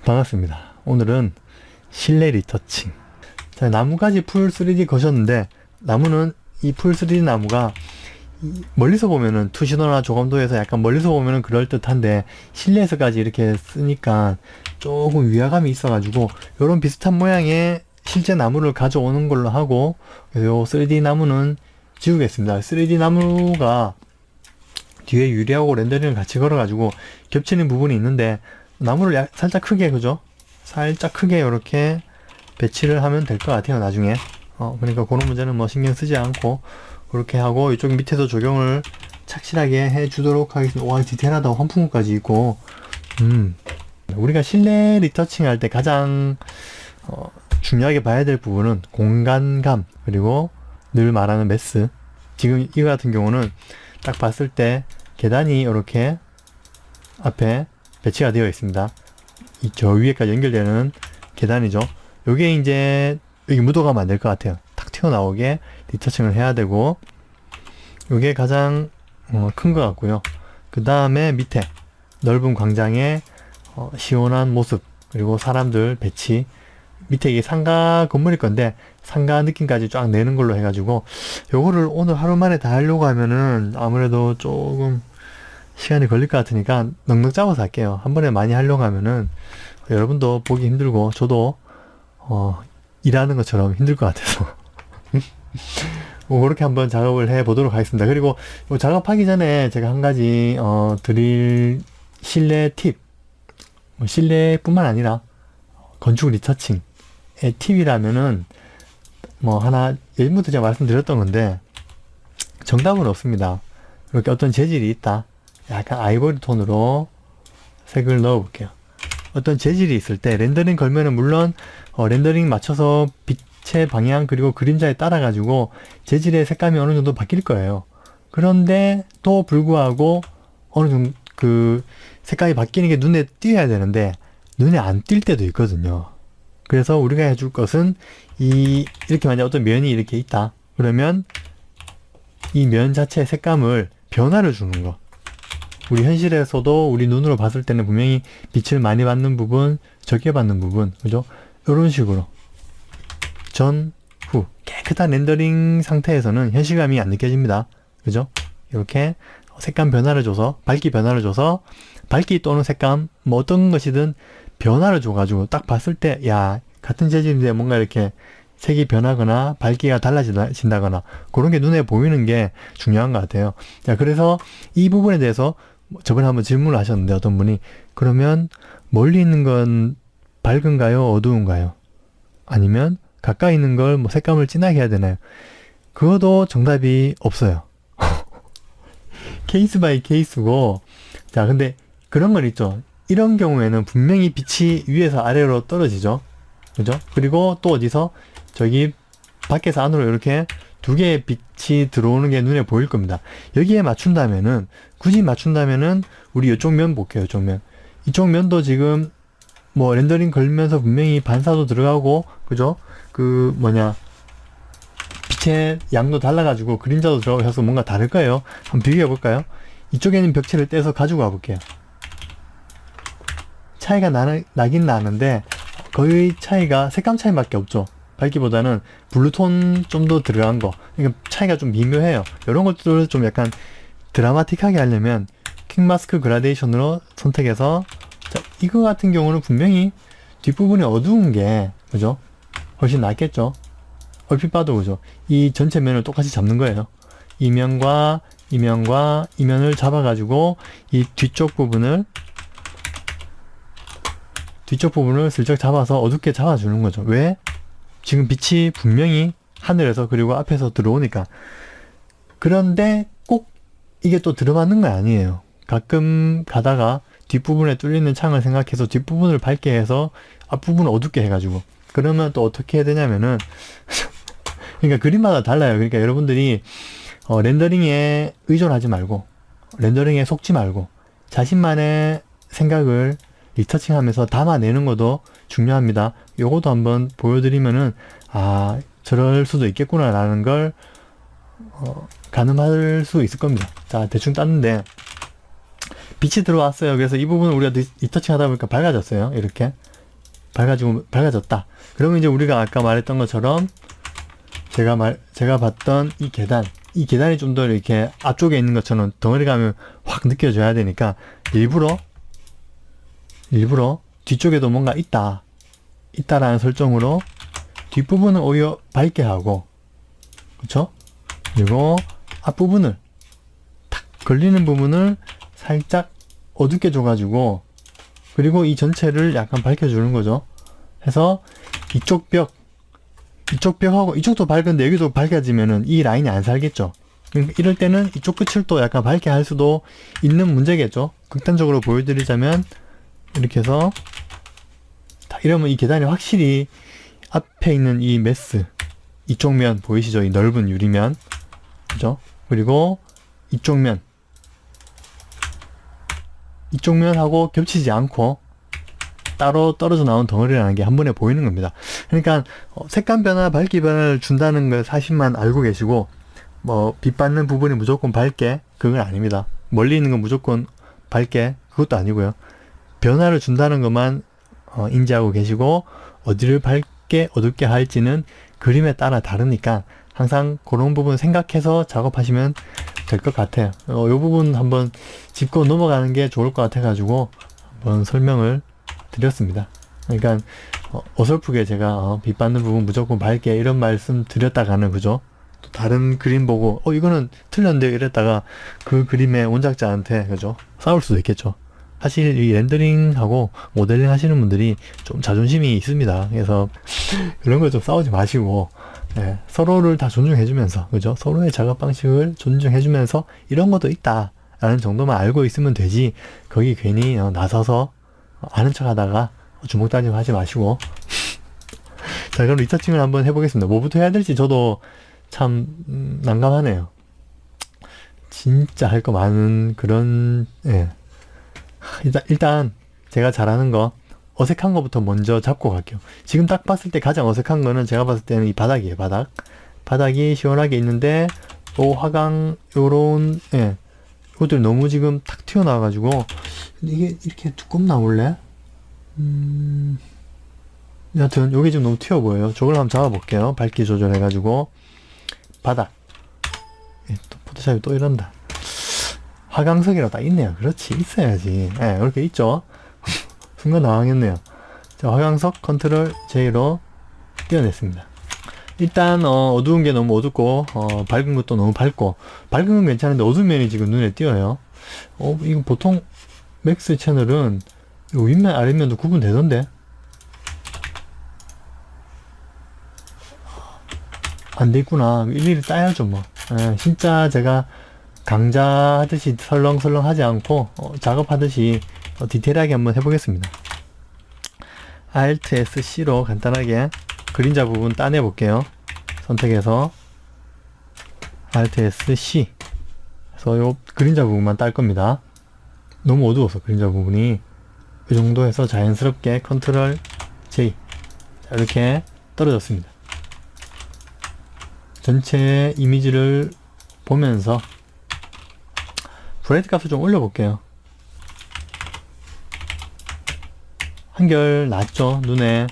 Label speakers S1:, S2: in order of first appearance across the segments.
S1: 반갑습니다. 오늘은 실내 리터칭. 자, 나무까지 풀 3D 거셨는데, 나무는 이 풀 3D 나무가 멀리서 보면은 투시도나 조감도에서 약간 멀리서 보면은 그럴듯한데, 실내에서까지 이렇게 쓰니까 조금 위화감이 있어가지고, 요런 비슷한 모양의 실제 나무를 가져오는 걸로 하고, 요 3D 나무는 지우겠습니다. 3D 나무가 뒤에 유리하고 렌더링을 같이 걸어가지고 겹치는 부분이 있는데, 나무를 살짝 크게, 그죠? 살짝 크게 이렇게 배치를 하면 될 것 같아요, 나중에. 그러니까 그런 문제는 뭐 신경 쓰지 않고 그렇게 하고, 이쪽 밑에도 적용을 착실하게 해 주도록 하겠습니다. 와, 디테일하다. 환풍구까지 있고. 우리가 실내 리터칭 할 때 가장 중요하게 봐야 될 부분은 공간감, 그리고 늘 말하는 매스. 지금 이거 같은 경우는 딱 봤을 때 계단이 이렇게 앞에 배치가 되어 있습니다. 이 저 위에까지 연결되는 계단이죠. 요게 이제 여기 묻어가면 안 될 것 같아요. 탁 튀어나오게 리터칭을 해야 되고, 요게 가장 큰 것 같고요. 그 다음에 밑에 넓은 광장의 시원한 모습, 그리고 사람들 배치, 밑에 이게 상가 건물일 건데 상가 느낌까지 쫙 내는 걸로 해가지고, 요거를 오늘 하루 만에 다 하려고 하면은 아무래도 조금 시간이 걸릴 것 같으니까 넉넉 잡아서 할게요. 한 번에 많이 하려고 하면은 여러분도 보기 힘들고 저도 일하는 것처럼 힘들 것 같아서 뭐 그렇게 한번 작업을 해 보도록 하겠습니다. 그리고 작업하기 전에 제가 한 가지 드릴 실내 팁, 실내뿐만 아니라 건축 리터칭의 팁이라면은 하나 예전부터 제가 말씀드렸던 건데, 정답은 없습니다. 이렇게 어떤 재질이 있다, 약간 아이보리 톤으로 색을 넣어 볼게요. 어떤 재질이 있을 때 렌더링 걸면은 물론 렌더링 맞춰서 빛의 방향 그리고 그림자에 따라 가지고 재질의 색감이 어느 정도 바뀔 거예요. 그런데 또 불구하고 어느 정도 그 색감이 바뀌는 게 눈에 띄어야 되는데 눈에 안 띌 때도 있거든요. 그래서 우리가 해줄 것은 이렇게 만약 어떤 면이 이렇게 있다 그러면 이 면 자체의 색감을 변화를 주는 거. 우리 현실에서도 우리 눈으로 봤을 때는 분명히 빛을 많이 받는 부분, 적게 받는 부분, 그죠? 이런 식으로 전, 후 깨끗한 렌더링 상태에서는 현실감이 안 느껴집니다. 그죠? 이렇게 색감 변화를 줘서, 밝기 변화를 줘서, 밝기 또는 색감 뭐 어떤 것이든 변화를 줘가지고 딱 봤을 때, 야, 같은 재질인데 뭔가 이렇게 색이 변하거나 밝기가 달라진다거나 그런 게 눈에 보이는 게 중요한 것 같아요. 자, 그래서 이 부분에 대해서 저번에 한번 질문을 하셨는데, 어떤 분이 그러면 멀리 있는 건 밝은가요, 어두운가요? 아니면 가까이 있는 걸 뭐 색감을 진하게 해야 되나요? 그것도 정답이 없어요. 케이스 바이 케이스고, 자, 근데 그런 건 있죠. 이런 경우에는 분명히 빛이 위에서 아래로 떨어지죠. 그죠? 그리고 또 어디서 저기 밖에서 안으로 이렇게 두 개의 빛이 들어오는 게 눈에 보일 겁니다. 여기에 맞춘다면은, 굳이 맞춘다면은 우리 이쪽 면 볼게요. 이쪽 면. 이쪽 면도 지금 뭐 렌더링 걸면서 분명히 반사도 들어가고, 그죠? 빛의 양도 달라가지고 그림자도 들어가고 해서 뭔가 다를 거예요. 한번 비교해 볼까요? 이쪽에는 벽체를 떼서 가지고 와볼게요. 차이가 나긴 나는데 거의 차이가 색감 차이밖에 없죠. 밝기보다는 블루톤 좀 더 들어간 거, 그러니까 차이가 좀 미묘해요. 이런 것들을 좀 약간 드라마틱하게 하려면 퀵마스크 그라데이션으로 선택해서, 자, 이거 같은 경우는 분명히 뒷부분이 어두운 게, 그죠? 훨씬 낫겠죠? 얼핏 봐도, 그죠? 이 전체 면을 똑같이 잡는 거예요. 이 면과 이 면을 잡아가지고 이 뒤쪽 부분을 슬쩍 잡아서 어둡게 잡아주는 거죠. 왜? 지금 빛이 분명히 하늘에서 그리고 앞에서 들어오니까. 그런데 꼭 이게 또 들어맞는 건 아니에요. 가끔 가다가 뒷부분에 뚫리는 창을 생각해서 뒷부분을 밝게 해서 앞부분을 어둡게 해가지고, 그러면 또 어떻게 해야 되냐면은 그러니까 그림마다 달라요. 그러니까 여러분들이 렌더링에 의존하지 말고, 렌더링에 속지 말고 자신만의 생각을 리터칭 하면서 담아내는 것도 중요합니다. 요것도 한번 보여드리면은, 아, 저럴 수도 있겠구나 라는 걸 가늠할 수 있을 겁니다. 자, 대충 땄는데 빛이 들어왔어요. 그래서 이 부분을 우리가 리터칭 하다 보니까 밝아졌어요. 이렇게 밝아졌다. 그러면 이제 우리가 아까 말했던 것처럼 제가 봤던 이 계단이 좀 더 이렇게 앞쪽에 있는 것처럼 덩어리가 하면 확 느껴져야 되니까 일부러 뒤쪽에도 뭔가 있다라는 설정으로 뒷부분은 오히려 밝게 하고, 그쵸? 그리고 앞부분을 탁 걸리는 부분을 살짝 어둡게 줘가지고, 그리고 이 전체를 약간 밝혀주는 거죠. 해서 이쪽 벽하고 이쪽도 밝은데 여기도 밝아지면은 이 라인이 안 살겠죠. 그러니까 이럴 때는 이쪽 끝을 또 약간 밝게 할 수도 있는 문제겠죠. 극단적으로 보여드리자면 이렇게 해서 이러면 이 계단이 확실히 앞에 있는 이 메스, 이쪽 면 보이시죠? 이 넓은 유리면, 그죠? 그리고 이쪽 면하고 겹치지 않고 따로 떨어져 나온 덩어리라는 게 한 번에 보이는 겁니다. 그러니까 색감 변화, 밝기 변화를 준다는 걸 사실만 알고 계시고, 뭐 빛 받는 부분이 무조건 밝게, 그건 아닙니다. 멀리 있는 건 무조건 밝게, 그것도 아니고요. 변화를 준다는 것만 인지하고 계시고, 어디를 밝게 어둡게 할지는 그림에 따라 다르니까 항상 그런 부분 생각해서 작업하시면 될 것 같아요. 이 부분 한번 짚고 넘어가는 게 좋을 것 같아 가지고 한번 설명을 드렸습니다. 그러니까 어설프게 제가 빛 받는 부분 무조건 밝게 이런 말씀 드렸다가는, 그죠? 또 다른 그림 보고 이거는 틀렸는데 이랬다가 그 그림의 원작자한테, 그죠? 싸울 수도 있겠죠. 사실 이 렌더링하고 모델링 하시는 분들이 좀 자존심이 있습니다. 그래서 그런 거 좀 싸우지 마시고, 네, 서로를 다 존중해주면서, 그죠? 서로의 작업 방식을 존중해주면서 이런 것도 있다 라는 정도만 알고 있으면 되지, 거기 괜히 나서서 아는 척 하다가 주먹 다짐 하지 마시고. 자, 그럼 리터칭을 한번 해보겠습니다. 뭐부터 해야 될지 저도 참 난감하네요. 진짜 할 거 많은 그런, 예. 일단 제가 잘하는 거, 어색한 거부터 먼저 잡고 갈게요. 지금 딱 봤을 때 가장 어색한 거는 제가 봤을 때는 이 바닥이에요. 바닥이 시원하게 있는데 요 화강 요런, 예, 이것들 너무 지금 탁 튀어나와가지고 이게 이렇게 두껍나 원래? 여하튼 요게 지금 너무 튀어 보여요. 저걸 한번 잡아볼게요. 밝기 조절해가지고 바닥, 예, 또 포토샵이 또 이런다. 화강석이라고 딱 있네요. 그렇지, 있어야지. 예, 이렇게 있죠. 순간 당황했네요. 자, 화강석 컨트롤 J로 띄어냈습니다. 일단 어두운 게 너무 어둡고 밝은 것도 너무 밝고, 밝은 건 괜찮은데 어두운 면이 지금 눈에 띄어요. 이거 보통 맥스 채널은 윗면 아랫면도 구분되던데 안 돼 있구나. 일일이 따야죠 뭐. 예, 진짜 제가 강좌하듯이 설렁설렁 하지 않고 작업하듯이 디테일하게 한번 해보겠습니다. Alt SC로 간단하게 그림자 부분 따내 볼게요. 선택해서 Alt SC, 그래서 요 그림자 부분만 딸 겁니다. 너무 어두워서 그림자 부분이, 이 정도 해서 자연스럽게 컨트롤 J. 자, 이렇게 떨어졌습니다. 전체 이미지를 보면서 브라이트 값을 좀 올려볼게요. 한결 낫죠. 눈에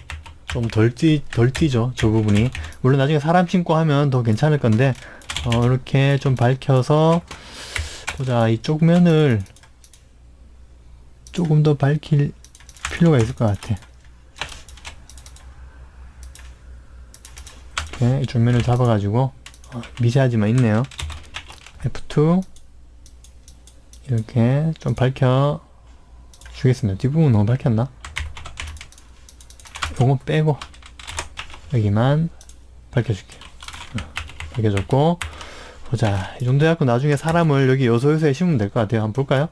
S1: 좀 덜 띄죠. 저 부분이. 물론 나중에 사람 신고 하면 더 괜찮을 건데, 이렇게 좀 밝혀서 보자. 이쪽 면을 조금 더 밝힐 필요가 있을 것 같아. 이렇게 이쪽 면을 잡아가지고 미세하지만 있네요. F2 이렇게 좀 밝혀 주겠습니다. 뒷부분 너무 밝혔나? 요건 빼고 여기만 밝혀줄게요. 밝혀줬고, 보자. 이 정도 해갖고 나중에 사람을 여기 요소요소에 심으면 될 것 같아요. 한번 볼까요?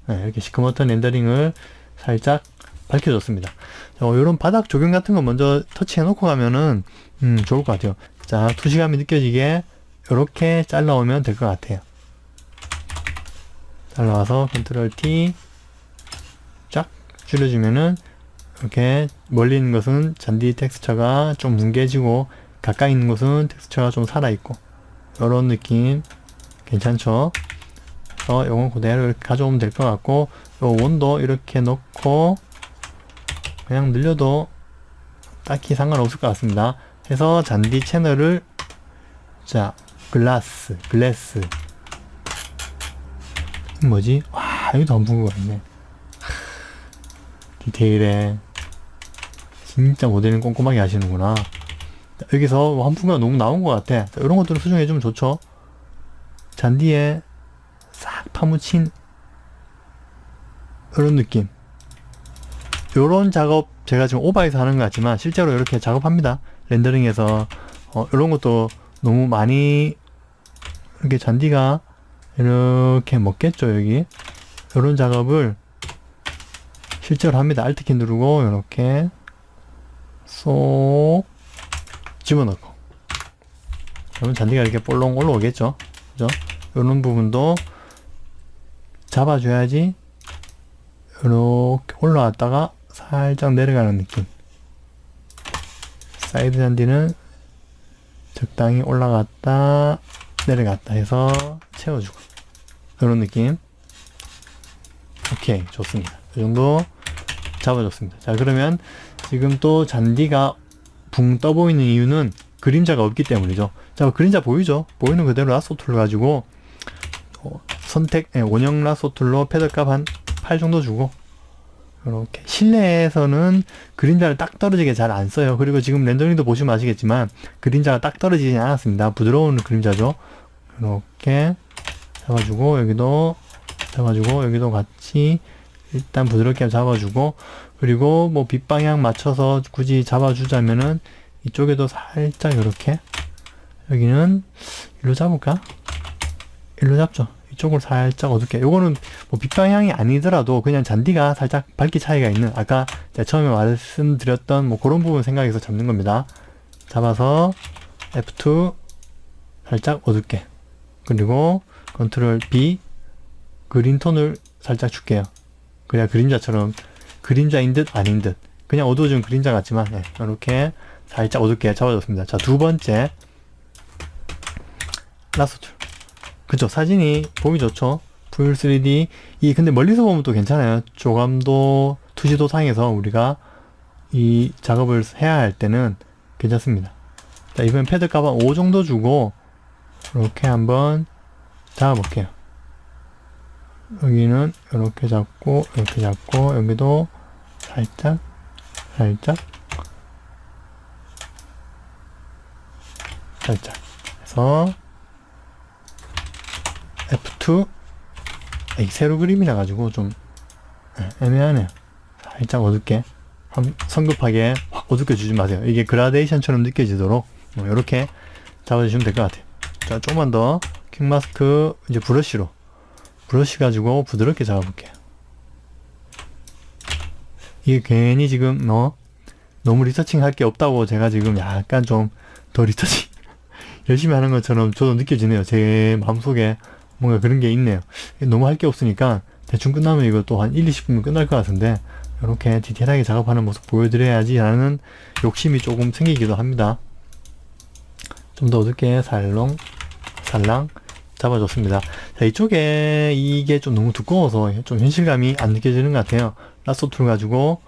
S1: 네, 이렇게 시커멓던 렌더링을 살짝 밝혀줬습니다. 요런 바닥 조경 같은 거 먼저 터치해놓고 가면은 좋을 것 같아요. 자, 투시감이 느껴지게 요렇게 잘라오면 될 것 같아요. 잘라와서 컨트롤 T 쫙 줄여주면은 이렇게 멀리 있는 것은 잔디 텍스처가 좀 뭉개지고 가까이 있는 것은 텍스처가 좀 살아있고, 이런 느낌 괜찮죠? 그래서 요건 그대로 이렇게 가져오면 될 것 같고, 요 원도 이렇게 넣고 그냥 늘려도 딱히 상관없을 것 같습니다. 해서 잔디 채널을 자 글래스 뭐지? 와 여기도 안 본 것 같네. 디테일에 진짜 모델링 꼼꼼하게 하시는구나. 자, 여기서 한풍구가 너무 나온 것 같아. 자, 이런 것들을 수정해주면 좋죠. 잔디에 싹 파묻힌 이런 느낌. 요런 작업 제가 지금 오버해서 하는 것 같지만 실제로 이렇게 작업합니다. 렌더링에서 이런 것도 너무 많이 이렇게 잔디가 이렇게 먹겠죠. 여기 이런 작업을 실제로 합니다. Alt키 누르고 이렇게 쏙 집어넣고 그러면 잔디가 이렇게 볼록 올라오겠죠. 그죠? 이런 부분도 잡아줘야지 이렇게 올라왔다가 살짝 내려가는 느낌. 사이드 잔디는 적당히 올라갔다 내려갔다 해서 채워주고 이런 느낌. 오케이 좋습니다. 이 정도 잡아줬습니다. 자 그러면 지금 또 잔디가 붕 떠 보이는 이유는 그림자가 없기 때문이죠. 자 그림자 보이죠? 보이는 그대로 라소 툴 가지고 선택 원형 라소 툴로 패드값 한 8 정도 주고 이렇게 실내에서는 그림자를 딱 떨어지게 잘 안 써요. 그리고 지금 렌더링도 보시면 아시겠지만 그림자가 딱 떨어지지 않았습니다. 부드러운 그림자죠. 이렇게 잡아주고 여기도 잡아주고 여기도 같이 일단 부드럽게 잡아주고 그리고 뭐 빛 방향 맞춰서 굳이 잡아주자면은 이쪽에도 살짝 이렇게 여기는 일로 잡을까? 일로 잡죠. 이쪽으로 살짝 어둡게. 요거는 뭐 빛방향이 아니더라도 그냥 잔디가 살짝 밝기 차이가 있는 아까 제가 처음에 말씀드렸던 뭐 그런 부분 생각해서 잡는 겁니다. 잡아서 F2 살짝 어둡게 그리고 컨트롤 B 그린 톤을 살짝 줄게요. 그냥 그림자처럼 그림자인 듯 아닌 듯 그냥 어두워진 그림자 같지만 이렇게 살짝 어둡게 잡아줬습니다. 자 두 번째 라소 툴 그쵸 사진이 보기 좋죠. 풀 3D 근데 멀리서 보면 또 괜찮아요. 조감도 투시도 상에서 우리가 이 작업을 해야 할 때는 괜찮습니다. 자 이번엔 패드 값 한 5 정도 주고 이렇게 한번 잡아볼게요. 여기는 이렇게 잡고 이렇게 잡고 여기도 살짝 해서 F2 이 세로 그림이라 가지고 좀 애매하네요. 살짝 어둡게 성급하게 확 어둡게 주지 마세요. 이게 그라데이션처럼 느껴지도록 이렇게 잡아주시면 될 것 같아요. 자 조금만 더 퀵마스크 이제 브러쉬 가지고 부드럽게 잡아볼게요. 이게 괜히 지금 너무 리서칭 할 게 없다고 제가 지금 약간 좀 더 리서칭 열심히 하는 것처럼 저도 느껴지네요. 제 마음속에 뭔가 그런 게 있네요. 너무 할 게 없으니까 대충 끝나면 이거 또 한 1, 20분면 끝날 것 같은데 이렇게 디테일하게 작업하는 모습 보여드려야지 라는 욕심이 조금 생기기도 합니다. 좀 더 어둡게 살랑 잡아줬습니다. 자 이쪽에 이게 좀 너무 두꺼워서 좀 현실감이 안 느껴지는 것 같아요. 라소 툴 가지고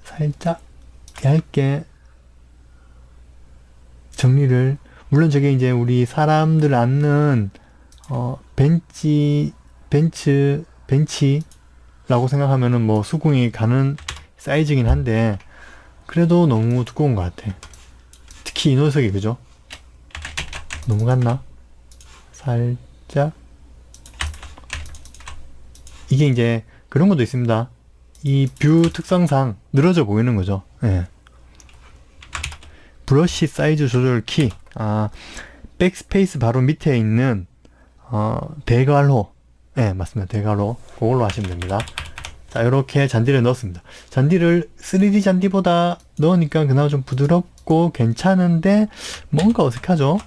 S1: 살짝 얇게 정리를 물론 저게 이제 우리 사람들 앉는 벤치라고 생각하면은 뭐 수긍이 가는 사이즈긴 한데 그래도 너무 두꺼운 것 같아. 특히 이 녀석이 그죠? 너무 갔나? 살짝 이게 이제 그런 것도 있습니다. 이 뷰 특성상 늘어져 보이는 거죠. 예. 브러쉬 사이즈 조절 키 백스페이스 바로 밑에 있는 대괄호 맞습니다. 대괄호 그걸로 하시면 됩니다. 자 이렇게 잔디를 넣었습니다. 잔디를 3D 잔디보다 넣으니까 그나마 좀 부드럽고 괜찮은데 뭔가 어색하죠.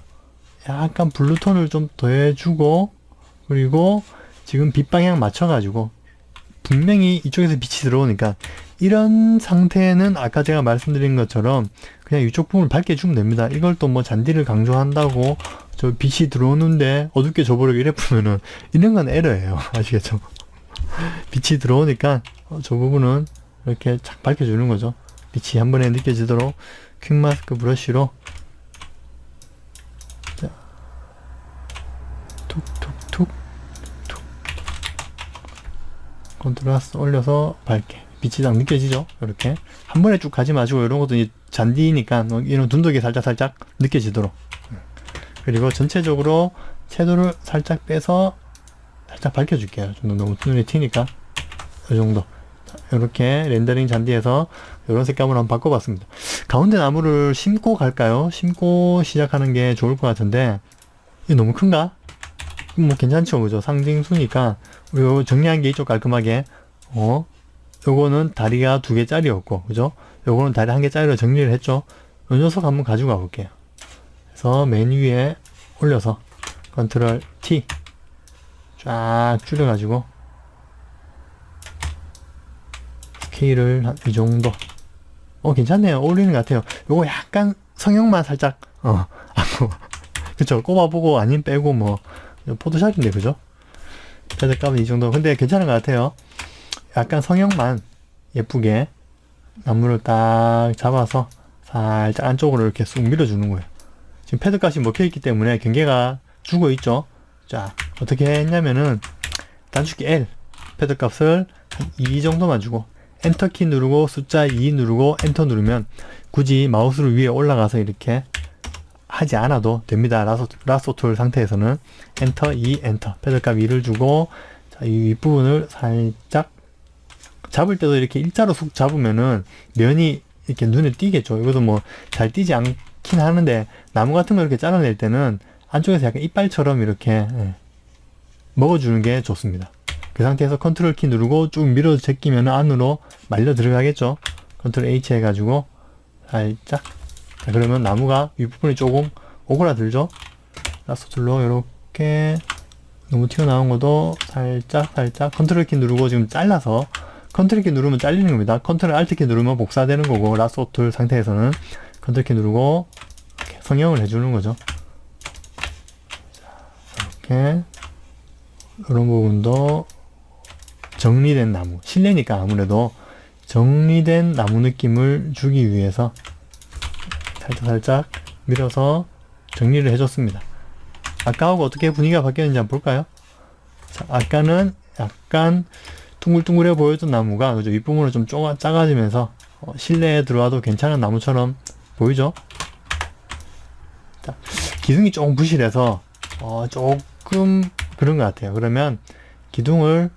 S1: 약간 블루톤을 좀 더해주고 그리고 지금 빛 방향 맞춰가지고 분명히 이쪽에서 빛이 들어오니까 이런 상태는 아까 제가 말씀드린 것처럼 그냥 이쪽 부분을 밝게 주면 됩니다. 이걸 또 뭐 잔디를 강조한다고 저 빛이 들어오는데 어둡게 줘버리고 이래 보면은 이런 건 에러예요. 아시겠죠? 빛이 들어오니까 저 부분은 이렇게 착 밝혀주는 거죠. 빛이 한 번에 느껴지도록 퀵 마스크 브러쉬로 자, 툭툭툭 툭 컨트라스트 올려서 밝게 빛이 딱 느껴지죠. 이렇게 한 번에 쭉 가지 마시고 이런 것도 이제 잔디니까 이런 둔덕이 살짝 느껴지도록. 그리고 전체적으로 채도를 살짝 빼서 살짝 밝혀줄게요. 좀 너무 눈에 튀니까 이 정도. 이렇게 렌더링 잔디에서 이런 색감으로 한번 바꿔봤습니다. 가운데 나무를 심고 갈까요? 심고 시작하는 게 좋을 것 같은데 이게 너무 큰가? 뭐 괜찮죠, 그죠? 상징수니까 우리 정리한 게 이쪽 깔끔하게 요거는 다리가 2개짜리였고, 그죠? 요거는 다리 1개짜리로 정리를 했죠? 요 녀석 한번 가지고 가볼게요. 그래서 맨 위에 올려서 컨트롤 T 쫙 줄여가지고 스케일을 한 이 정도. 괜찮네요. 어울리는 것 같아요. 요거 약간 성형만 살짝 그쵸? 꼽아보고 아니면 빼고 뭐 포토샵인데, 그죠? 패드값은 이 정도. 근데 괜찮은 것 같아요. 약간 성형만 예쁘게 나무를 딱 잡아서 살짝 안쪽으로 이렇게 쑥 밀어주는 거예요. 지금 패드값이 먹혀있기 때문에 경계가 죽어있죠. 자, 어떻게 했냐면은 단축키 L 패드값을 한 2 정도만 주고 엔터키 누르고 숫자 2 누르고 엔터 누르면 굳이 마우스를 위에 올라가서 이렇게 하지 않아도 됩니다. 라소 툴 상태에서는 엔터 2 엔터 패드값 2를 주고, 자, 이 윗부분을 살짝 잡을 때도 이렇게 일자로 쑥 잡으면은 면이 이렇게 눈에 띄겠죠. 이것도 뭐 잘 띄지 않긴 하는데 나무 같은 거 이렇게 잘라낼 때는 안쪽에서 약간 이빨처럼 이렇게 먹어주는 게 좋습니다. 그 상태에서 컨트롤 키 누르고 쭉 밀어 제끼면 안으로 말려 들어가겠죠. 컨트롤 H 해가지고 살짝. 자, 그러면 나무가 윗부분이 조금 오그라들죠. 라스트 툴로 이렇게 너무 튀어나온 것도 살짝 컨트롤 키 누르고 지금 잘라서, 컨트롤 키 누르면 잘리는 겁니다. 컨트롤 알트 키 누르면 복사되는 거고, 라스트 툴 상태에서는 컨트롤 키 누르고 이렇게 성형을 해주는 거죠. 이렇게 이런 부분도 정리된 나무, 실내니까 아무래도 정리된 나무 느낌을 주기 위해서 살짝 밀어서 정리를 해줬습니다. 아까하고 어떻게 분위기가 바뀌었는지 한번 볼까요? 자, 아까는 약간 둥글둥글해 보였던 나무가, 그죠? 윗부분으로 좀 작아지면서 실내에 들어와도 괜찮은 나무처럼 보이죠? 자, 기둥이 조금 부실해서 조금 그런 것 같아요. 그러면 기둥을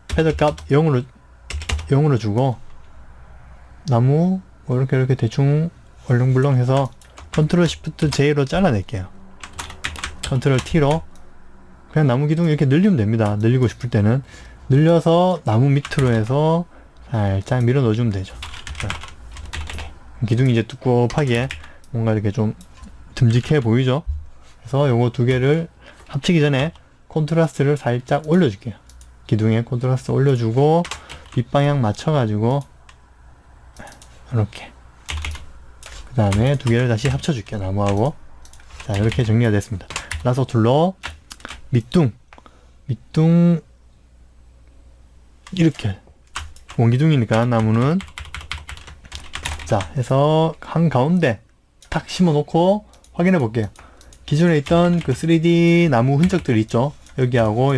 S1: 패드값 0으로 주고 나무 이렇게 대충 얼렁불렁 해서 컨트롤 시프트 J로 잘라낼게요. 컨트롤 T로 그냥 나무 기둥 이렇게 늘리면 됩니다. 늘리고 싶을 때는 늘려서 나무 밑으로 해서 살짝 밀어 넣어주면 되죠. 기둥이 이제 두껍하게 뭔가 이렇게 좀 듬직해 보이죠? 그래서 요거 2개를 합치기 전에 콘트라스트를 살짝 올려줄게요. 기둥에 콘트라스트 올려주고 윗방향 맞춰가지고 이렇게, 그 다음에 2개를 다시 합쳐줄게요. 나무하고. 자, 이렇게 정리가 됐습니다. 라서 툴로 밑둥 이렇게 원기둥이니까 나무는, 자 해서 한가운데 탁 심어 놓고 확인해 볼게요. 기존에 있던 그 3D 나무 흔적들이 있죠. 여기하고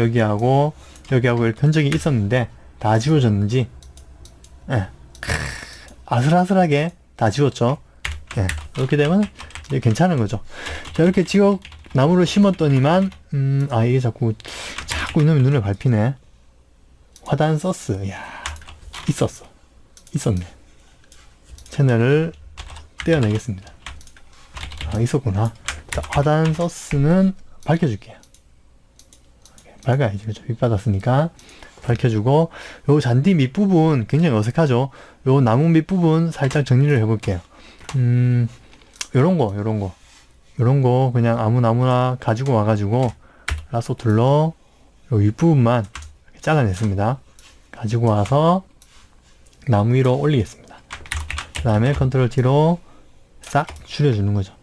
S1: 이렇게 흔적이 있었는데 다 지워졌는지, 아슬아슬하게 다 지웠죠. 이렇게 되면 이제 괜찮은 거죠. 자, 이렇게 나무를 심었더니만 이게 자꾸 이놈이 눈에 밟히네. 화단 소스, 있었네. 채널을 떼어내겠습니다. 있었구나. 자, 화단 소스는 밝혀줄게요. 밝아야지, 그죠? 빛 받았으니까 밝혀주고, 요 잔디 밑부분 굉장히 어색하죠? 요 나무 밑부분 살짝 정리를 해볼게요. 요런 거 그냥 아무나 가지고 와가지고 라소 툴로 요 윗부분만 이렇게 잘라냈습니다. 가지고 와서 나무 위로 올리겠습니다. 그 다음에 컨트롤 T로 싹 줄여주는 거죠.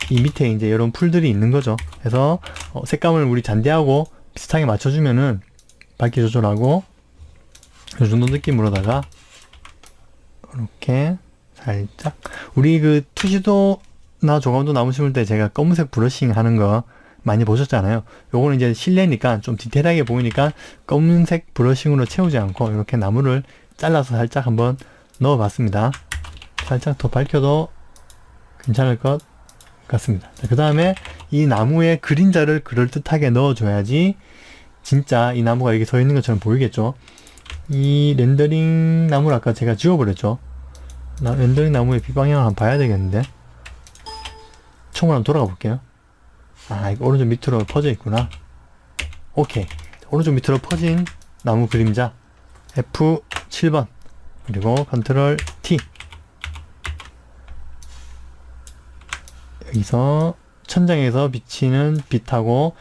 S1: 이 밑에 이제 이런 풀들이 있는 거죠. 그래서 색감을 우리 잔디하고 비슷하게 맞춰주면은 밝기 조절하고 이 정도 느낌으로다가 이렇게 살짝. 우리 그 투시도나 조감도 나무 심을 때 제가 검은색 브러싱 하는 거 많이 보셨잖아요. 요거는 이제 실내니까 좀 디테일하게 보이니까 검은색 브러싱으로 채우지 않고 이렇게 나무를 잘라서 살짝 한번 넣어봤습니다. 살짝 더 밝혀도 괜찮을 것 같습니다. 그 다음에 이 나무에 그림자를 그럴듯하게 넣어줘야지 진짜 이 나무가 이렇게 서 있는 것처럼 보이겠죠. 이 렌더링 나무를 아까 제가 지워버렸죠. 렌더링 나무의 빛방향을 한번 봐야 되겠는데, 총을 한번 돌아가 볼게요. 아, 이거 오른쪽 밑으로 퍼져 있구나. 오케이. 오른쪽 밑으로 퍼진 나무 그림자 F7번 그리고 컨트롤 T. 여기서 천장에서 비치는 빛하고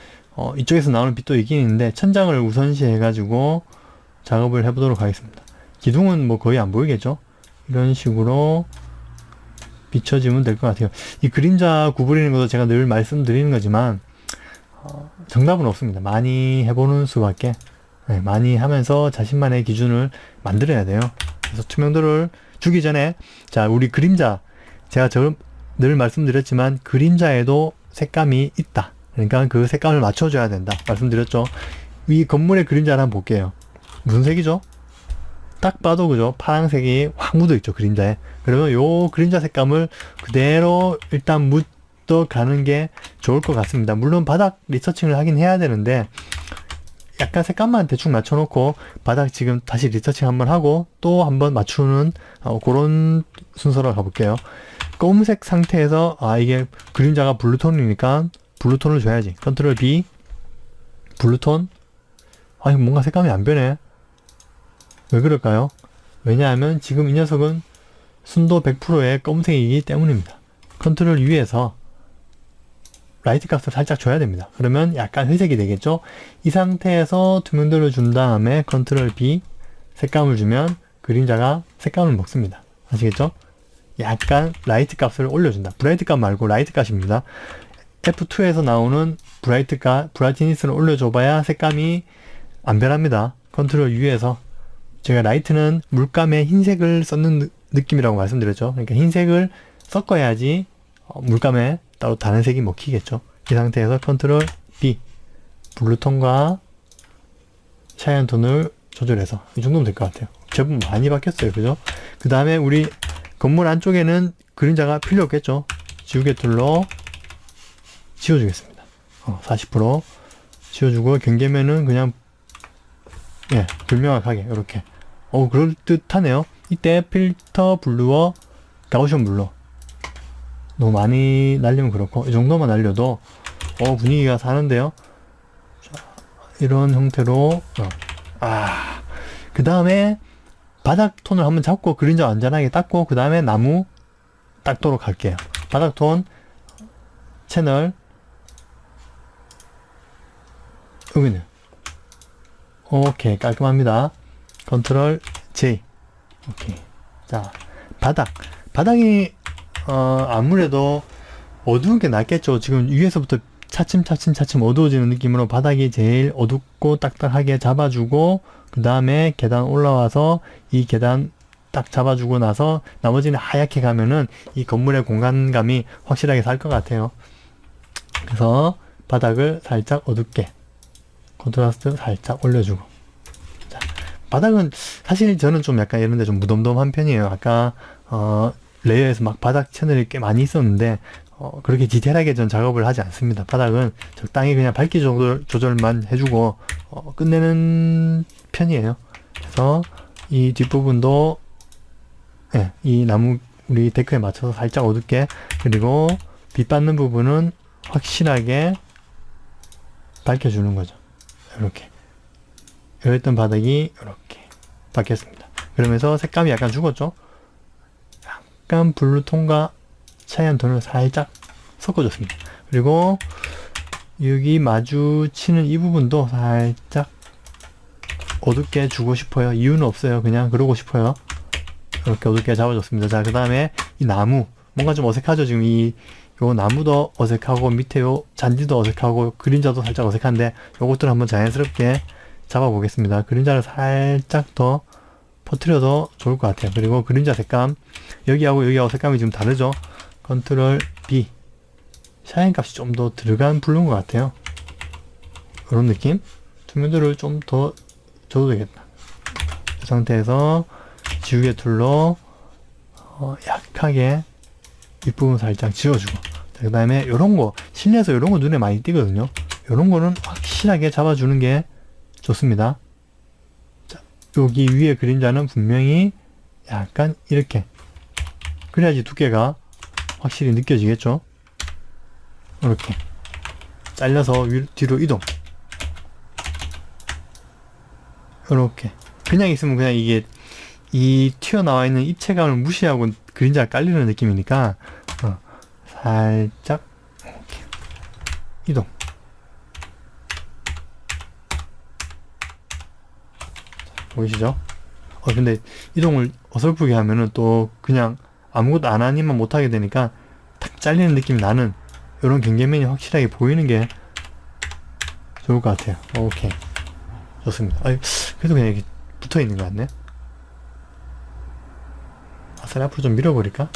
S1: 이쪽에서 나오는 빛도 있긴 있는데 천장을 우선시 해가지고 작업을 해보도록 하겠습니다. 기둥은 뭐 거의 안 보이겠죠? 이런 식으로 비춰지면 될 것 같아요. 이 그림자 구부리는 것도 제가 늘 말씀드리는 거지만 정답은 없습니다. 많이 해보는 수밖에. 네, 많이 하면서 자신만의 기준을 만들어야 돼요. 그래서 투명도를 주기 전에 자, 우리 그림자, 제가 늘 말씀드렸지만 그림자에도 색감이 있다. 그러니까 그 색감을 맞춰줘야 된다 말씀드렸죠. 이 건물의 그림자를 한번 볼게요. 무슨 색이죠? 딱 봐도 그죠? 파란색이 확 묻어있죠, 그림자에. 그러면 요 그림자 색감을 그대로 일단 묻어 가는 게 좋을 것 같습니다. 물론 바닥 리터칭을 하긴 해야 되는데 약간 색감만 대충 맞춰놓고 바닥 지금 다시 리터칭 한번 하고 또 한번 맞추는 그런 순서로 가볼게요. 검은색 상태에서 이게 그림자가 블루톤이니까 블루톤을 줘야지. 컨트롤 B 블루톤. 이거 뭔가 색감이 안 변해. 왜 그럴까요? 왜냐하면 지금 이 녀석은 순도 100%의 검은색이기 때문입니다. 컨트롤 U에서 라이트 값을 살짝 줘야 됩니다. 그러면 약간 회색이 되겠죠? 이 상태에서 투명도를 준 다음에 컨트롤 B 색감을 주면 그림자가 색감을 먹습니다. 아시겠죠? 약간 라이트 값을 올려준다. 브라이트 값 말고 라이트 값입니다. F2에서 나오는 브라이트니스를 올려줘봐야 색감이 안 변합니다. 컨트롤 U에서 제가 라이트는 물감에 흰색을 썼는 느낌이라고 말씀드렸죠. 그러니까 흰색을 섞어야지 물감에 따로 다른 색이 먹히겠죠. 이 상태에서 컨트롤 B 블루톤과 샤이언톤을 조절해서 이 정도면 될 것 같아요. 제법 많이 바뀌었어요. 그죠? 그 다음에 우리 건물 안쪽에는 그림자가 필요 없겠죠. 지우개 툴로 지워주겠습니다. 40% 지워주고 경계면은 그냥 불명확하게 이렇게. 그럴듯하네요. 이때 필터 블루어 가우션 블루 너무 많이 날리면 그렇고 이 정도만 날려도 분위기가 사는데요. 자, 이런 형태로 그 다음에 바닥 톤을 한번 잡고 그림자 완전하게 닦고 그 다음에 나무 닦도록 할게요. 바닥 톤 채널 여기는 오케이 깔끔합니다. 컨트롤 J. 오케이. 자, 바닥이 아무래도 어두운 게 낫겠죠. 지금 위에서부터 차츰 어두워지는 느낌으로 바닥이 제일 어둡고 딱딱하게 잡아주고 그 다음에 계단 올라와서 이 계단 딱 잡아주고 나서 나머지는 하얗게 가면은 이 건물의 공간감이 확실하게 살 것 같아요. 그래서 바닥을 살짝 어둡게 컨트라스트 살짝 올려주고. 자, 바닥은 사실 저는 좀 약간 이런데 좀 무덤덤한 편이에요. 아까 레이어에서 막 바닥 채널이 꽤 많이 있었는데 그렇게 디테일하게 전 작업을 하지 않습니다. 바닥은 적당히 그냥 밝기 조절만 해주고 끝내는 편이에요. 그래서 이 뒷부분도 이 나무 우리 데크에 맞춰서 살짝 어둡게, 그리고 빛 받는 부분은 확실하게 밝혀주는 거죠. 이렇게 이랬던 바닥이 이렇게 바뀌었습니다. 그러면서 색감이 약간 죽었죠. 약간 블루톤과 차이언톤을 살짝 섞어줬습니다. 그리고 여기 마주치는 이 부분도 살짝 어둡게 주고 싶어요. 이유는 없어요. 그냥 그러고 싶어요. 이렇게 어둡게 잡아줬습니다. 자, 그 다음에 이 나무 뭔가 좀 어색하죠. 지금 요 나무도 어색하고 밑에 요 잔디도 어색하고 그림자도 살짝 어색한데 요것들을 한번 자연스럽게 잡아보겠습니다. 그림자를 살짝 더 퍼뜨려도 좋을 것 같아요. 그리고 그림자 색감, 여기하고 여기하고 색감이 좀 다르죠. 컨트롤 B. 샤인 값이 좀 더 들어간 블루인 것 같아요. 그런 느낌? 투명도를 좀 더 줘도 되겠다. 이 상태에서 지우개 툴로 약하게 윗부분 살짝 지워주고, 그 다음에 요런 거, 실내에서 요런 거 눈에 많이 띄거든요. 요런 거는 확실하게 잡아주는 게 좋습니다. 자, 여기 위에 그림자는 분명히 약간 이렇게, 그래야지 두께가 확실히 느껴지겠죠. 이렇게 잘려서 뒤로 이동. 이렇게 그냥 있으면 그냥 이게 이 튀어나와 있는 입체감을 무시하고 그림자가 깔리는 느낌이니까 살짝 이렇게 이동. 보이시죠? 근데 이동을 어설프게 하면은 또 그냥 아무것도 안 하니만 못하게 되니까 탁 잘리는 느낌이 나는 이런 경계면이 확실하게 보이는 게 좋을 것 같아요. 오케이. 좋습니다. 그래도 그냥 이렇게 붙어 있는 것 같네. 아싸리 앞으로 좀 밀어버릴까?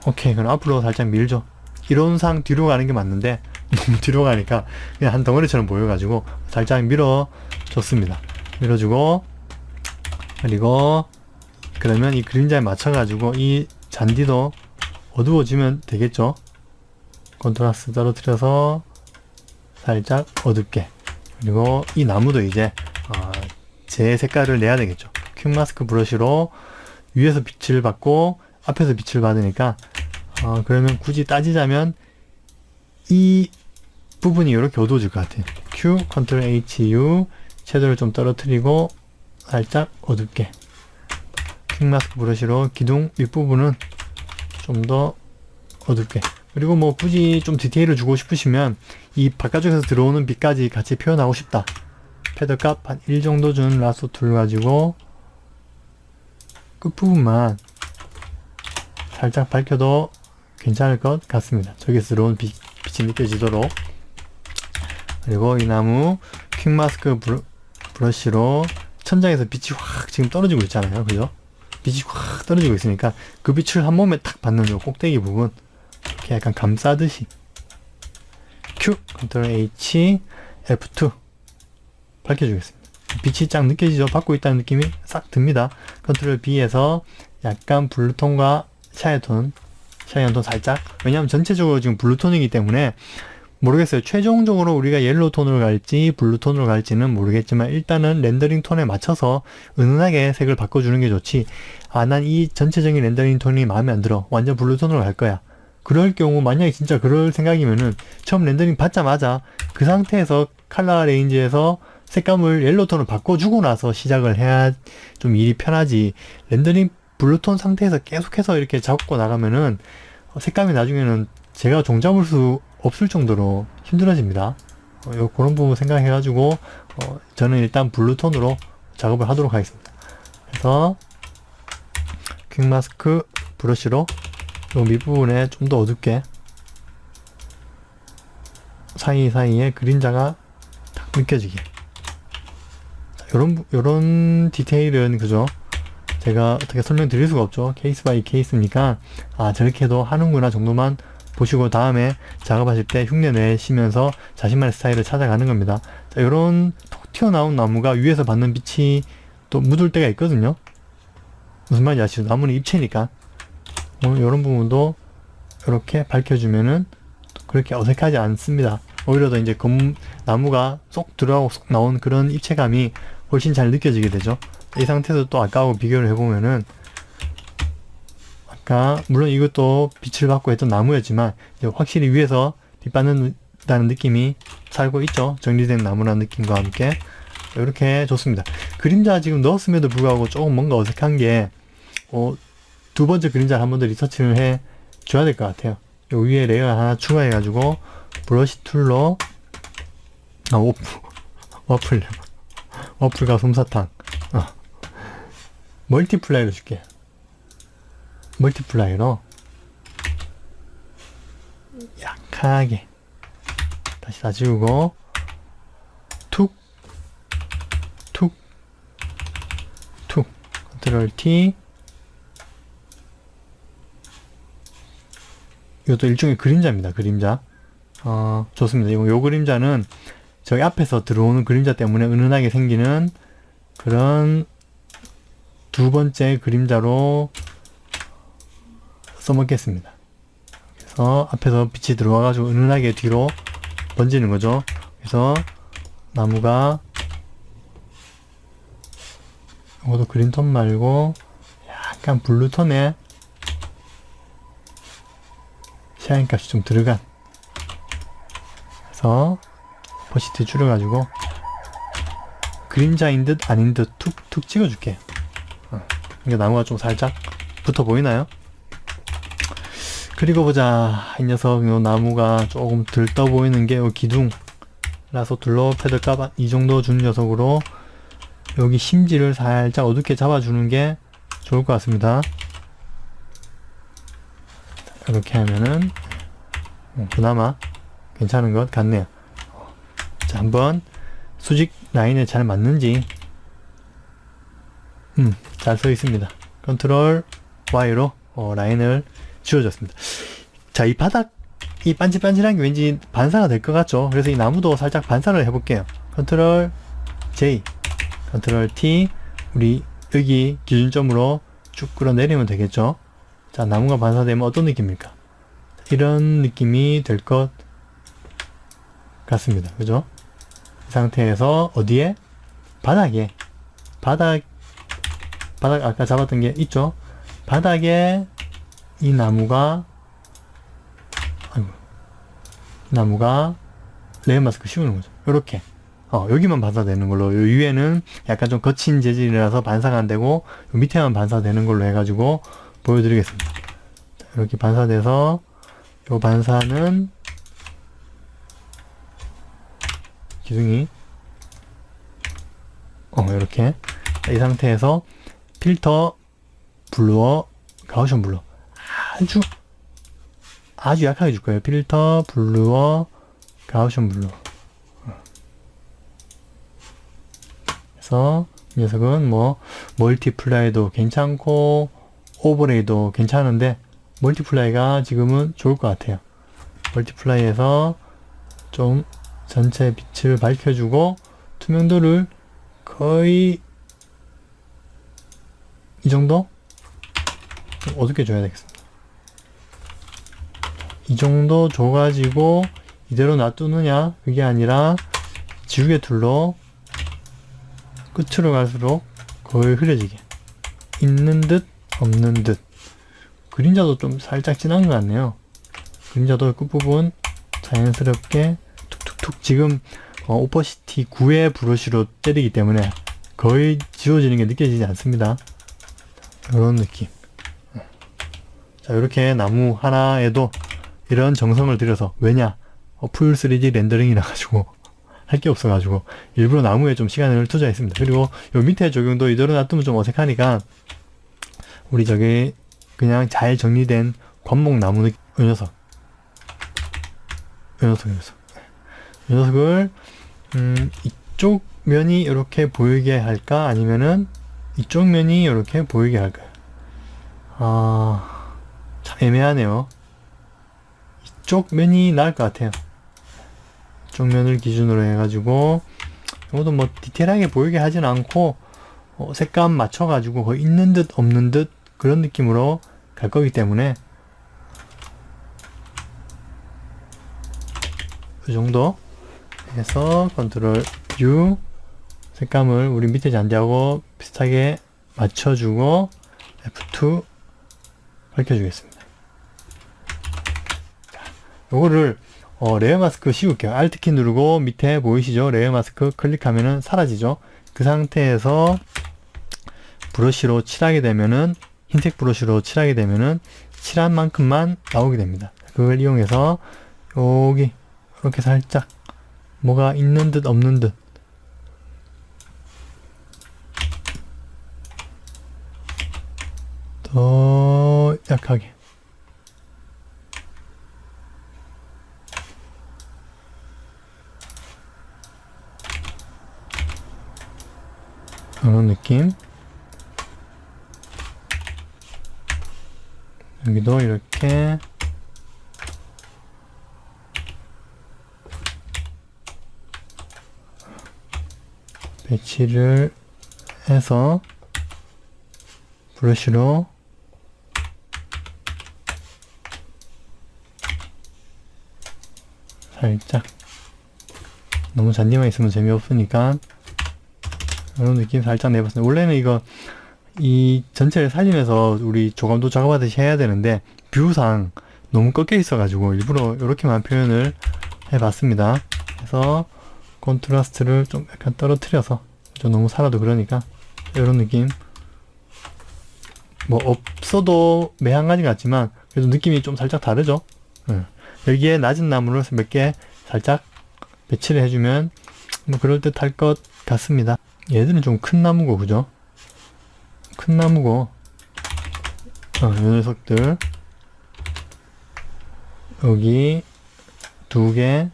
S1: 오케이. 그럼 앞으로 살짝 밀죠. 이론상 뒤로 가는 게 맞는데 너무 뒤로 가니까 그냥 한 덩어리처럼 보여가지고 살짝 밀어줬습니다. 밀어주고, 그리고 그러면 이 그림자에 맞춰가지고 이 잔디도 어두워지면 되겠죠. 컨트라스트 떨어뜨려서 살짝 어둡게. 그리고 이 나무도 이제 제 색깔을 내야 되겠죠. 퀵 마스크 브러쉬로 위에서 빛을 받고 앞에서 빛을 받으니까 그러면 굳이 따지자면 이 부분이 이렇게 어두워질 것 같아요. Q, 컨트롤 H, U, 섀도우를 좀 떨어뜨리고 살짝 어둡게. 퀵 마스크 브러쉬로 기둥 윗부분은 좀 더 어둡게. 그리고 뭐 굳이 좀 디테일을 주고 싶으시면 이 바깥쪽에서 들어오는 빛까지 같이 표현하고 싶다. 패드값 한 1 정도 준 라소 툴 가지고 끝부분만 살짝 밝혀도 괜찮을 것 같습니다. 저기서 들어온 빛이 느껴지도록. 그리고 이 나무 퀵 마스크 브러쉬로 천장에서 빛이 확 지금 떨어지고 있잖아요. 그죠? 빛이 확 떨어지고 있으니까 그 빛을 한 몸에 탁 받는 요 꼭대기 부분 이렇게 약간 감싸듯이 Q, 컨트롤 H, F2 밝혀주겠습니다. 빛이 쫙 느껴지죠? 받고 있다는 느낌이 싹 듭니다. 컨트롤 B에서 약간 블루톤과 샤이언톤 살짝, 왜냐하면 전체적으로 지금 블루톤이기 때문에 모르겠어요. 최종적으로 우리가 옐로우 톤으로 갈지 블루 톤으로 갈지는 모르겠지만 일단은 렌더링 톤에 맞춰서 은은하게 색을 바꿔주는 게 좋지, 난 이 전체적인 렌더링 톤이 마음에 안 들어, 완전 블루 톤으로 갈 거야, 그럴 경우 만약에 진짜 그럴 생각이면은 처음 렌더링 받자마자 그 상태에서 컬러 레인지에서 색감을 옐로우 톤으로 바꿔주고 나서 시작을 해야 좀 일이 편하지, 렌더링 블루톤 상태에서 계속해서 이렇게 잡고 나가면은 색감이 나중에는 제가 종잡을 수 없을 정도로 힘들어집니다. 그런 부분 생각해가지고 저는 일단 블루톤으로 작업을 하도록 하겠습니다. 그래서 퀵 마스크 브러쉬로 요 밑부분에 좀 더 어둡게 사이사이에 그림자가 딱 느껴지게, 요런 디테일은 그죠? 제가 어떻게 설명드릴 수가 없죠. 케이스 바이 케이스니까 저렇게도 하는구나 정도만 보시고 다음에 작업하실 때 흉내 내시면서 자신만의 스타일을 찾아가는 겁니다. 자, 요런 톡 튀어나온 나무가 위에서 받는 빛이 또 묻을 때가 있거든요. 무슨 말인지 아시죠? 나무는 입체니까. 요런 부분도 이렇게 밝혀주면은 그렇게 어색하지 않습니다. 오히려 더 이제 나무가 쏙 들어가고 쏙 나온 그런 입체감이 훨씬 잘 느껴지게 되죠. 이 상태에서 또 아까하고 비교를 해보면은, 아까 물론 이것도 빛을 받고 했던 나무였지만 확실히 위에서 빛 받는다는 느낌이 살고 있죠. 정리된 나무라는 느낌과 함께 이렇게 좋습니다. 그림자 지금 넣었음에도 불구하고 조금 뭔가 어색한 게 두 번째 그림자를 한 번 더 리서치를 해 줘야 될 것 같아요. 요 위에 레이어 하나 추가해 가지고 브러쉬 툴로 워플과 솜사탕 멀티플라이로 줄게. 멀티플라이로 약하게 다시 다 지우고 툭 컨트롤 T. 이것도 일종의 그림자입니다. 그림자. 좋습니다. 요 그림자는 저기 앞에서 들어오는 그림자 때문에 은은하게 생기는 그런 두 번째 그림자로 써먹겠습니다. 그래서 앞에서 빛이 들어와가지고 은은하게 뒤로 번지는 거죠. 그래서 나무가 이것도 그린톤 말고 약간 블루톤에 샤인 값이 좀 들어간, 그래서 오퍼시티 줄여가지고 그림자인 듯 아닌 듯 툭툭 찍어줄게요. 이게 나무가 좀 살짝 붙어 보이나요? 그리고 보자. 이 녀석, 요 나무가 조금 들떠 보이는 게 요 기둥 라소툴로 패들값 이 정도 준 녀석으로 여기 심지를 살짝 어둡게 잡아주는 게 좋을 것 같습니다. 이렇게 하면은 그나마 괜찮은 것 같네요. 자, 한번 수직 라인에 잘 맞는지 잘 서 있습니다. 컨트롤 Y로 라인을 지워줬습니다. 자, 이 바닥 이 반질반질한 게 왠지 반사가 될 것 같죠? 그래서 이 나무도 살짝 반사를 해볼게요. 컨트롤 J, 컨트롤 T. 우리 여기 기준점으로 쭉 끌어내리면 되겠죠? 자, 나무가 반사되면 어떤 느낌입니까? 이런 느낌이 될 것 같습니다. 그죠? 이 상태에서 어디에? 바닥에. 바닥 아까 잡았던 게 있죠? 바닥에 이 나무가 레이어 마스크 씌우는 거죠. 요렇게. 여기만 반사되는 걸로, 요 위에는 약간 좀 거친 재질이라서 반사가 안 되고, 요 밑에만 반사되는 걸로 해가지고 보여드리겠습니다. 이렇게 반사돼서, 요 반사는 기둥이 요렇게. 이 상태에서 필터, 블루어, 가우션 블루 아주 약하게 줄 거예요. 필터, 블루어, 가우션 블루. 그래서 이 녀석은 뭐 멀티플라이도 괜찮고 오버레이도 괜찮은데 멀티플라이가 지금은 좋을 것 같아요. 멀티플라이에서 좀 전체 빛을 밝혀주고 투명도를 거의 이 정도? 좀 어둡게 줘야 되겠습니다. 이 정도 줘가지고 이대로 놔두느냐? 그게 아니라 지우개 툴로 끝으로 갈수록 거의 흐려지게, 있는 듯 없는 듯. 그림자도 좀 살짝 진한 것 같네요. 그림자도 끝부분 자연스럽게 툭툭툭. 지금 오퍼시티 9의 브러쉬로 때리기 때문에 거의 지워지는 게 느껴지지 않습니다. 이런 느낌. 자, 이렇게 나무 하나에도 이런 정성을 들여서, 왜냐? 풀 3D 렌더링이라 가지고 할 게 없어가지고 일부러 나무에 좀 시간을 투자했습니다. 그리고 요 밑에 적용도 이대로 놔두면 좀 어색하니까 우리 저기 그냥 잘 정리된 관목나무 이 녀석, 이 녀석을 이쪽 면이 이렇게 보이게 할까? 아니면은 이쪽 면이 이렇게 보이게 할까요? 참 애매하네요. 이쪽 면이 나을 것 같아요. 이쪽 면을 기준으로 해가지고, 이것도 뭐 디테일하게 보이게 하진 않고 색감 맞춰가지고 거의 있는 듯 없는 듯 그런 느낌으로 갈 거기 때문에 이 정도 해서 컨트롤 U, 색감을 우리 밑에 잔디하고 비슷하게 맞춰주고 F2 밝혀주겠습니다. 요거를 레이어 마스크 씌울게요. Alt키 누르고 밑에 보이시죠? 레이어 마스크 클릭하면은 사라지죠. 그 상태에서 브러쉬로 칠하게 되면은, 흰색 브러쉬로 칠하게 되면은 칠한 만큼만 나오게 됩니다. 그걸 이용해서 여기 이렇게 살짝 뭐가 있는 듯 없는 듯 더 약하게 그런 느낌. 여기도 이렇게 배치를 해서 브러쉬로 살짝, 너무 잔디만 있으면 재미없으니까 이런 느낌 살짝 내봤습니다. 원래는 이거 이 전체를 살리면서 우리 조감도 작업하듯이 해야 되는데 뷰상 너무 꺾여 있어 가지고 일부러 이렇게만 표현을 해봤습니다. 그래서 컨트라스트를 좀 약간 떨어뜨려서, 좀 너무 살아도 그러니까 이런 느낌, 뭐 없어도 매한 가지 같지만 그래도 느낌이 좀 살짝 다르죠. 여기에 낮은 나무를 몇 개 살짝 배치를 해주면 뭐 그럴듯할 것 같습니다. 얘들은 좀 큰 나무고, 그죠? 큰 나무고, 요 녀석들 여기 2개,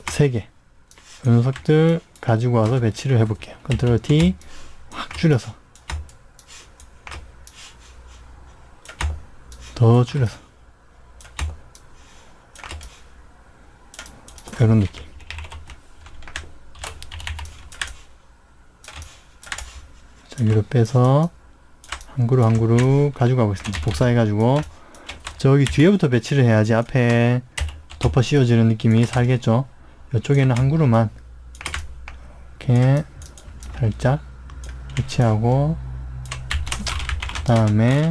S1: 3개, 요 녀석들 가지고 와서 배치를 해볼게요. 컨트롤 T 확 줄여서, 더 줄여서, 이런 느낌. 자, 위로 빼서 한 그루 한 그루 가져가고 있습니다. 복사해가지고 저기 뒤에부터 배치를 해야지 앞에 덮어 씌워지는 느낌이 살겠죠. 이쪽에는 한 그루만 이렇게 살짝 배치하고, 그 다음에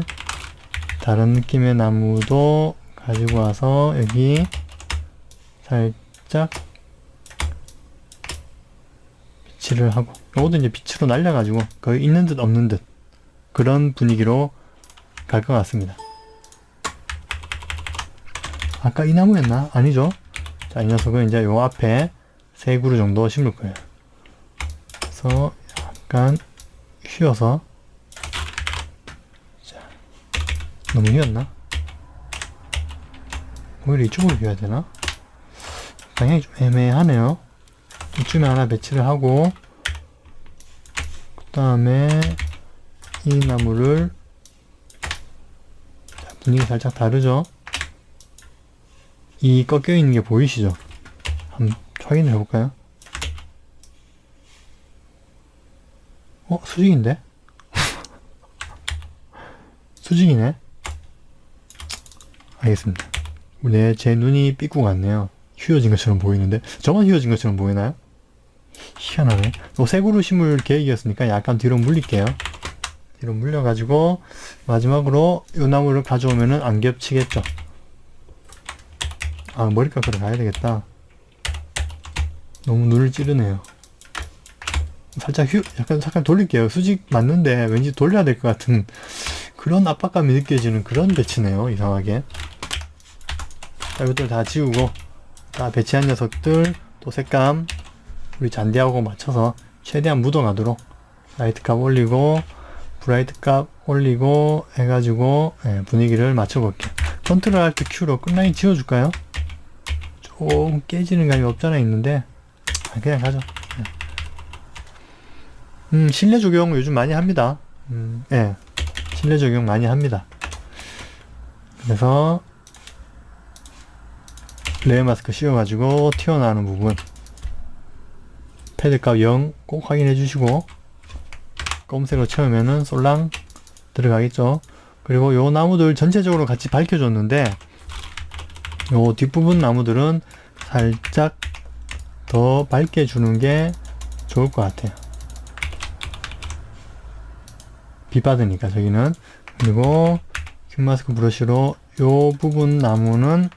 S1: 다른 느낌의 나무도 가지고 와서 여기 살짝 배치를 하고, 요것도 이제 빛으로 날려가지고 거의 있는 듯 없는 듯 그런 분위기로 갈 것 같습니다. 아까 이 나무였나? 아니죠. 자, 이 녀석은 이제 요 앞에 3그루 정도 심을 거예요. 그래서 약간 휘어서, 자, 너무 휘었나? 오히려 이쪽으로 휘어야 되나? 방향이 좀 애매하네요. 이쯤에 하나 배치를 하고, 그 다음에 이 나무를, 자, 분위기 살짝 다르죠? 이 꺾여 있는 게 보이시죠? 한번 확인을 해볼까요? 수직인데? 수직이네? 알겠습니다. 네, 제 눈이 삐꾸 같네요. 휘어진 것처럼 보이는데, 저만 휘어진 것처럼 보이나요? 희한하네. 새 그루 심을 계획이었으니까 약간 뒤로 물릴게요. 뒤로 물려가지고 마지막으로 이 나무를 가져오면은 안 겹치겠죠. 아, 머리카락으로 가야 되겠다. 너무 눈을 찌르네요. 살짝 약간 잠깐 돌릴게요. 수직 맞는데 왠지 돌려야 될 것 같은 그런 압박감이 느껴지는 그런 배치네요. 이상하게. 자, 이것들 다 지우고, 다 배치한 녀석들 또 색감 우리 잔디하고 맞춰서 최대한 묻어가도록 라이트 값 올리고 브라이트 값 올리고 해가지고 분위기를 맞춰볼게요. 컨트롤 알트 Q로 끝라인 지워줄까요? 좀 깨지는 감이 없잖아 있는데 그냥 가죠. 실내 적용 요즘 많이 합니다. 예, 실내 적용 많이 합니다. 그래서 레이어 마스크 씌워가지고 튀어나오는 부분 패드값 0 꼭 확인해 주시고, 검은색으로 채우면은 솔랑 들어가겠죠. 그리고 요 나무들 전체적으로 같이 밝혀줬는데 요 뒷부분 나무들은 살짝 더 밝게 주는 게 좋을 것 같아요. 비 받으니까 저기는. 그리고 큐마스크 브러쉬로 요 부분 나무는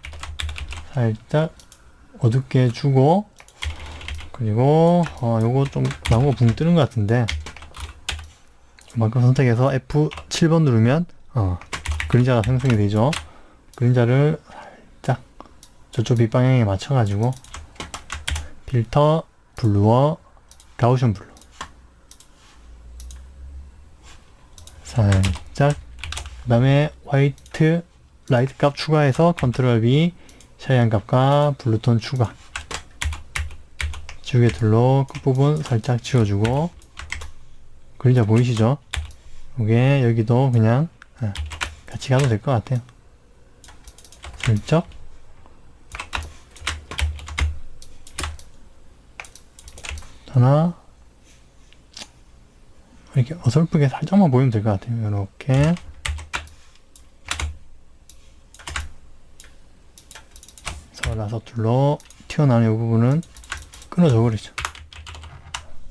S1: 살짝 어둡게 주고, 그리고 요거 좀 나무가 붕 뜨는 것 같은데 마크 선택해서 F7번 누르면 그림자가 생성이 되죠. 그림자를 살짝 저쪽 빛방향에 맞춰가지고 필터, 블루어, 가우션 블루 살짝, 그 다음에 화이트 라이트 값 추가해서 컨트롤 V 샤이한 값과 블루톤 추가, 지우개 툴로 끝부분 살짝 지워주고, 그림자 보이시죠? 이게 여기도 그냥 예, 같이 가도 될 것 같아요. 슬쩍. 하나. 이렇게 어설프게 살짝만 보이면 될 것 같아요. 이렇게. 라서툴로 튀어나오는 이 부분은 끊어져 버리죠.